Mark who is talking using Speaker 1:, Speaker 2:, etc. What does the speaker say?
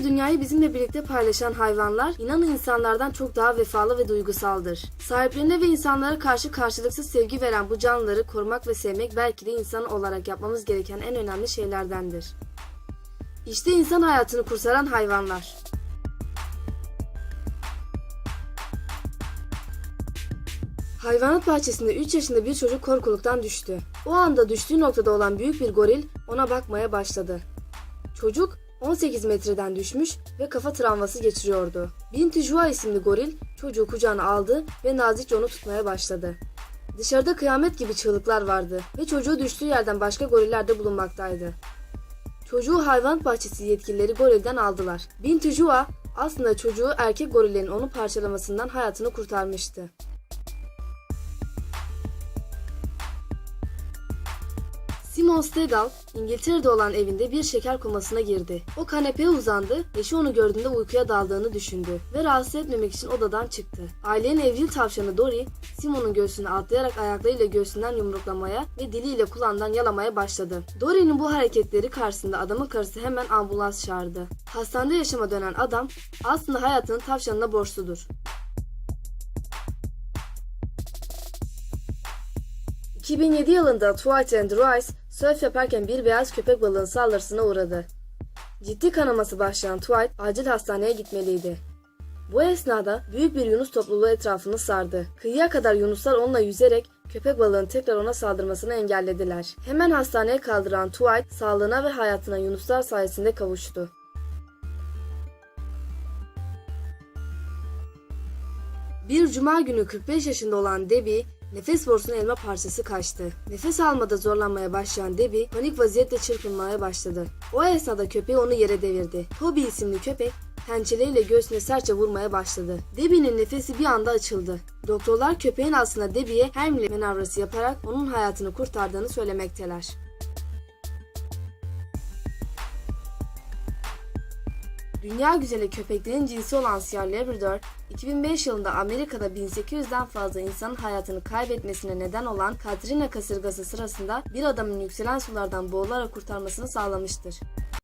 Speaker 1: ve dünyayı bizimle birlikte paylaşan hayvanlar, inanın insanlardan çok daha vefalı ve duygusaldır. Sahiplerine ve insanlara karşı karşılıksız sevgi veren bu canlıları korumak ve sevmek belki de insan olarak yapmamız gereken en önemli şeylerdendir. İşte insan hayatını kurtaran hayvanlar. Hayvanat bahçesinde 3 yaşında bir çocuk korkuluktan düştü. O anda düştüğü noktada olan büyük bir goril ona bakmaya başladı. Çocuk 18 metreden düşmüş ve kafa travması geçiriyordu. Binti Jua isimli goril çocuğu kucağına aldı ve nazikçe onu tutmaya başladı. Dışarıda kıyamet gibi çığlıklar vardı ve çocuğu düştüğü yerden başka goriller de bulunmaktaydı. Çocuğu hayvanat bahçesi yetkilileri gorilden aldılar. Binti Jua aslında çocuğu erkek gorillerin onu parçalamasından hayatını kurtarmıştı. Simon Stegal, İngiltere'de olan evinde bir şeker komasına girdi. O kanepeye uzandı, eşi onu gördüğünde uykuya daldığını düşündü ve rahatsız etmemek için odadan çıktı. Ailenin evcil tavşanı Dory, Simon'un göğsüne atlayarak ayaklarıyla göğsünden yumruklamaya ve diliyle kulağından yalamaya başladı. Dory'nin bu hareketleri karşısında adamın karısı hemen ambulans çağırdı. Hastanede yaşama dönen adam, aslında hayatını tavşanına borçludur. 2007 yılında Dwight and Rice sörf yaparken bir beyaz köpek balığının saldırısına uğradı. Ciddi kanaması başlayan Dwight acil hastaneye gitmeliydi. Bu esnada büyük bir yunus topluluğu etrafını sardı. Kıyıya kadar yunuslar onunla yüzerek köpek balığının tekrar ona saldırmasını engellediler. Hemen hastaneye kaldıran Dwight sağlığına ve hayatına yunuslar sayesinde kavuştu. Bir cuma günü 45 yaşında olan Debbie, nefes borusunun elma parçası kaçtı. Nefes almada zorlanmaya başlayan Debbie panik vaziyette çırpınmaya başladı. O esnada köpeği onu yere devirdi. Toby isimli köpek pençeleriyle göğsüne sertçe vurmaya başladı. Debbie'nin nefesi bir anda açıldı. Doktorlar köpeğin aslında Debbie'ye Heimlich manevrası yaparak onun hayatını kurtardığını söylemekteler. Dünya güzeli köpeklerin cinsi olan Siyah Labrador, 2005 yılında Amerika'da 1800'den fazla insanın hayatını kaybetmesine neden olan Katrina kasırgası sırasında bir adamın yükselen sulardan boğularak kurtarmasını sağlamıştır.